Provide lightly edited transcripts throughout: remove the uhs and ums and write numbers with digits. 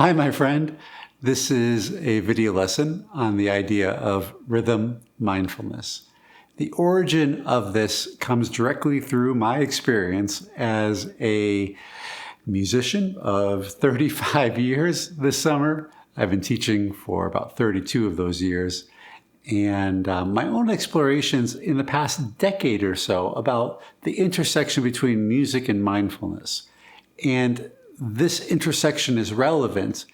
Hi, my friend. This is a video lesson on the idea of rhythm mindfulness. The origin of this comes directly through my experience as a musician of 35 years this summer. I've been teaching for about 32 of those years. And my own explorations in the past decade or so about the intersection between music and mindfulness. And this intersection is relevant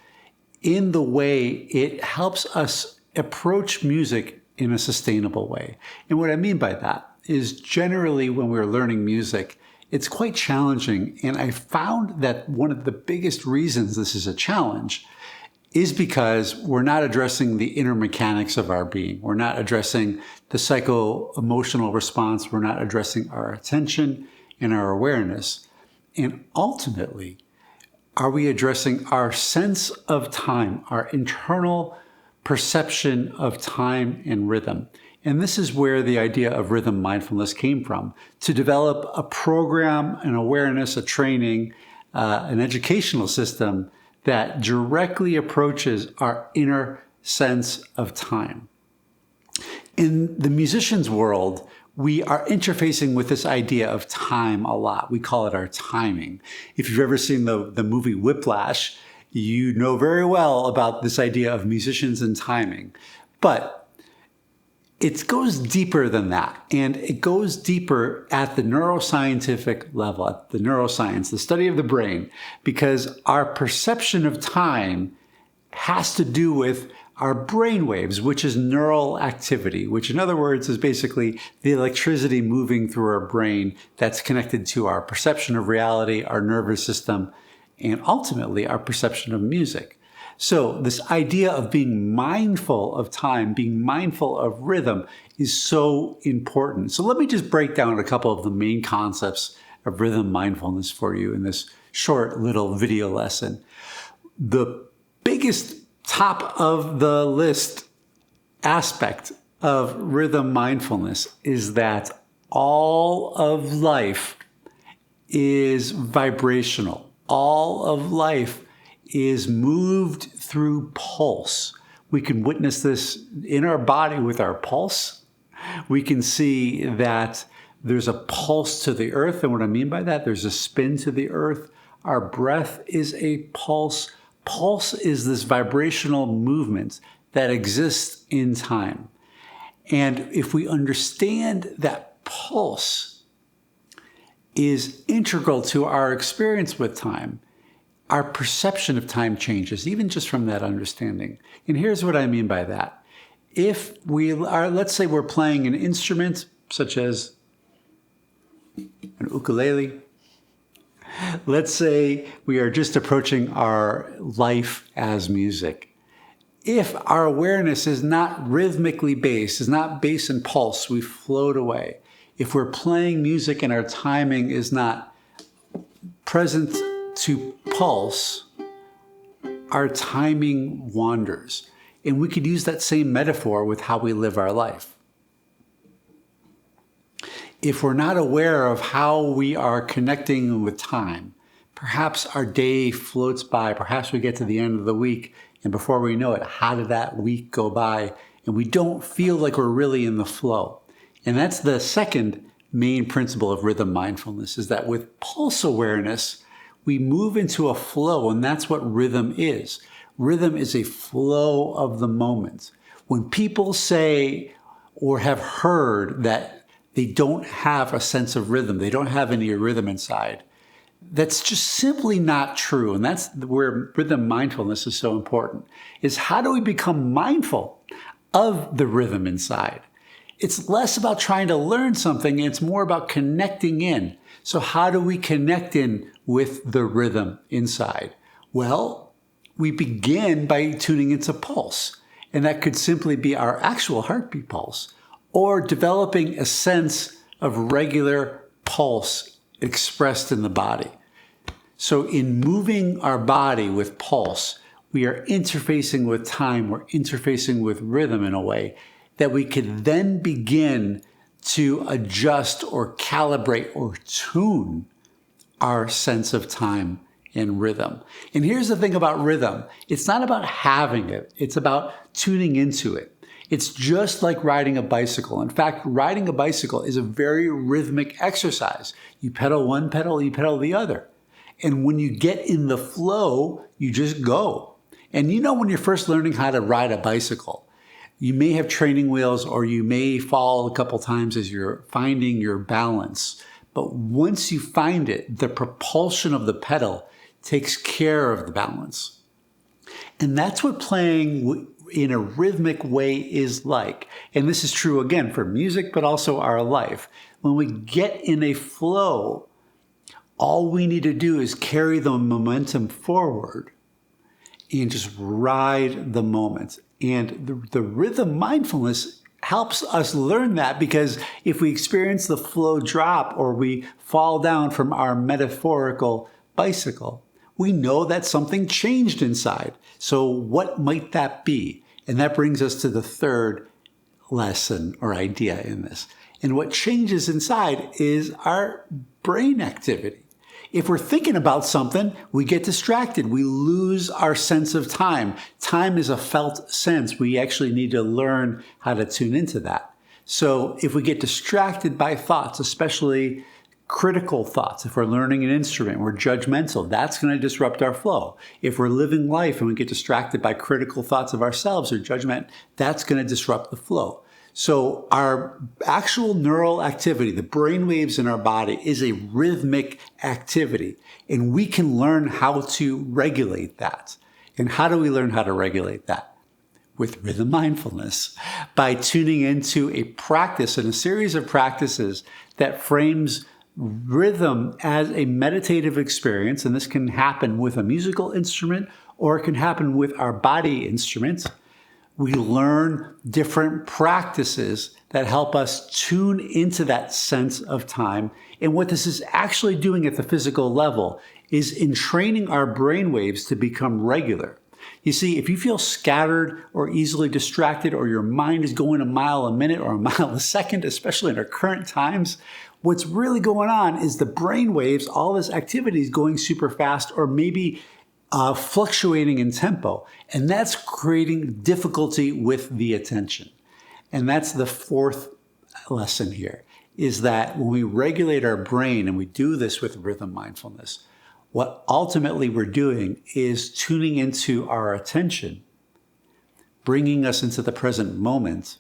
in the way it helps us approach music in a sustainable way. And what I mean by that is generally when we're learning music, it's quite challenging. And I found that one of the biggest reasons this is a challenge is because we're not addressing the inner mechanics of our being. We're not addressing the psycho-emotional response. We're not addressing our attention and our awareness. And ultimately, are we addressing our sense of time, our internal perception of time and rhythm? And this is where the idea of rhythm mindfulness came from, to develop a program, an awareness, a training, an educational system that directly approaches our inner sense of time. In the musician's world, we are interfacing with this idea of time a lot. We call it our timing. If you've ever seen the movie Whiplash, you know very well about this idea of musicians and timing. But it goes deeper than that. And it goes deeper at the neuroscientific level, at the neuroscience, the study of the brain, because our perception of time has to do with our brain waves, which is neural activity, which in other words is basically the electricity moving through our brain that's connected to our perception of reality, our nervous system, and ultimately our perception of music. So this idea of being mindful of time, being mindful of rhythm is so important. So let me just break down a couple of the main concepts of rhythm mindfulness for you in this short little video lesson. The biggest top of the list aspect of rhythm mindfulness is that all of life is vibrational. All of life is moved through pulse. We can witness this in our body with our pulse. We can see that there's a pulse to the earth. And what I mean by that, there's a spin to the earth. Our breath is a pulse. Pulse is this vibrational movement that exists in time. And if we understand that pulse is integral to our experience with time, our perception of time changes, even just from that understanding. And here's what I mean by that. If we are, let's say we're playing an instrument such as an ukulele. Let's say we are just approaching our life as music. If our awareness is not rhythmically based, is not based in pulse, we float away. If we're playing music and our timing is not present to pulse, our timing wanders. And we could use that same metaphor with how we live our life. If we're not aware of how we are connecting with time, perhaps our day floats by, perhaps we get to the end of the week, and before we know it, how did that week go by? And we don't feel like we're really in the flow. And that's the second main principle of rhythm mindfulness, is that with pulse awareness, we move into a flow, and that's what rhythm is. Rhythm is a flow of the moment. When people say or have heard that they don't have a sense of rhythm, they don't have any rhythm inside, that's just simply not true. And that's where rhythm mindfulness is so important, is how do we become mindful of the rhythm inside? It's less about trying to learn something, it's more about connecting in. So how do we connect in with the rhythm inside? Well, we begin by tuning into pulse. And that could simply be our actual heartbeat pulse, or developing a sense of regular pulse expressed in the body. So in moving our body with pulse, we are interfacing with time, we're interfacing with rhythm in a way that we can then begin to adjust or calibrate or tune our sense of time and rhythm. And here's the thing about rhythm. It's not about having it. It's about tuning into it. It's just like riding a bicycle. In fact, riding a bicycle is a very rhythmic exercise. You pedal one pedal, you pedal the other. And when you get in the flow, you just go. And you know, when you're first learning how to ride a bicycle, you may have training wheels or you may fall a couple times as you're finding your balance. But once you find it, the propulsion of the pedal takes care of the balance. And that's what playing in a rhythmic way is like. And this is true again for music, but also our life. When we get in a flow, all we need to do is carry the momentum forward and just ride the moment. And the rhythm mindfulness helps us learn that, because if we experience the flow drop or we fall down from our metaphorical bicycle, we know that something changed inside. So what might that be? And that brings us to the third lesson or idea in this. And what changes inside is our brain activity. If we're thinking about something, we get distracted. We lose our sense of time. Time is a felt sense. We actually need to learn how to tune into that. So if we get distracted by thoughts, especially critical thoughts, if we're learning an instrument, we're judgmental, that's going to disrupt our flow. If we're living life and we get distracted by critical thoughts of ourselves or judgment, that's going to disrupt the flow. So our actual neural activity, the brain waves in our body, is a rhythmic activity, and we can learn how to regulate that. And how do we learn how to regulate that? With rhythm mindfulness, by tuning into a practice and a series of practices that frames rhythm as a meditative experience. And this can happen with a musical instrument, or it can happen with our body instruments. We learn different practices that help us tune into that sense of time. And what this is actually doing at the physical level is entraining our brain waves to become regular. You see, if you feel scattered or easily distracted, or your mind is going a mile a minute or a mile a second, especially in our current times, what's really going on is the brain waves, all this activity is going super fast, or maybe fluctuating in tempo. And that's creating difficulty with the attention. And that's the fourth lesson here, is that when we regulate our brain, and we do this with rhythm mindfulness, what ultimately we're doing is tuning into our attention, bringing us into the present moment,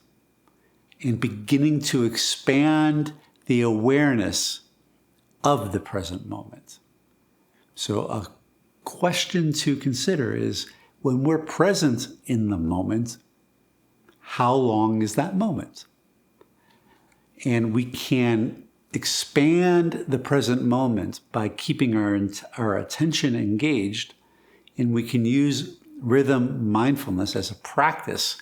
and beginning to expand the awareness of the present moment. So a question to consider is, when we're present in the moment, how long is that moment? And we can expand the present moment by keeping our attention engaged, and we can use rhythm mindfulness as a practice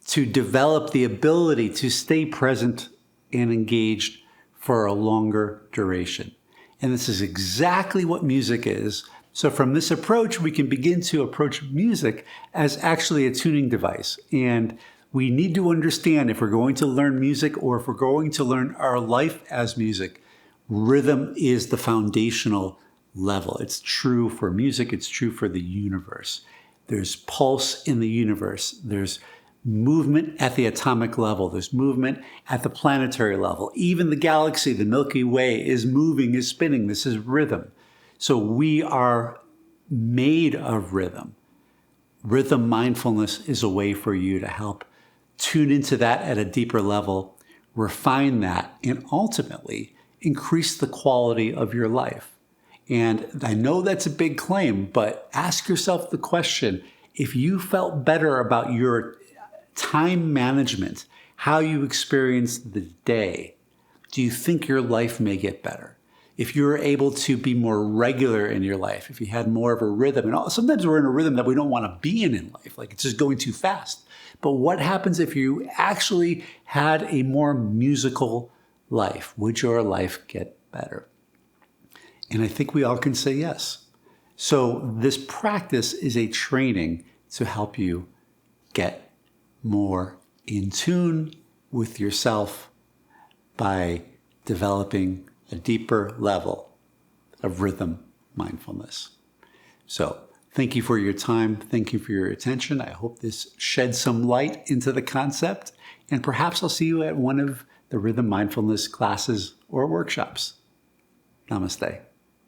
to develop the ability to stay present and engaged for a longer duration. And this is exactly what music is. So from this approach, we can begin to approach music as actually a tuning device. And we need to understand, if we're going to learn music, or if we're going to learn our life as music, rhythm is the foundational level. It's true for music. It's true for the universe. There's pulse in the universe. There's movement at the atomic level. There's movement at the planetary level. Even the galaxy, the Milky Way, is moving, is spinning. This is rhythm. So we are made of rhythm. Rhythm mindfulness is a way for you to help tune into that at a deeper level, refine that, and ultimately increase the quality of your life. And I know that's a big claim, but ask yourself the question, if you felt better about your time management, how you experience the day, do you think your life may get better? If you're able to be more regular in your life, if you had more of a rhythm, and sometimes we're in a rhythm that we don't want to be in life, like it's just going too fast. But what happens if you actually had a more musical life? Would your life get better? And I think we all can say yes. So this practice is a training to help you get more in tune with yourself by developing a deeper level of rhythm mindfulness. So thank you for your time. Thank you for your attention. I hope this sheds some light into the concept, and perhaps I'll see you at one of the Rhythm Mindfulness classes or workshops. Namaste.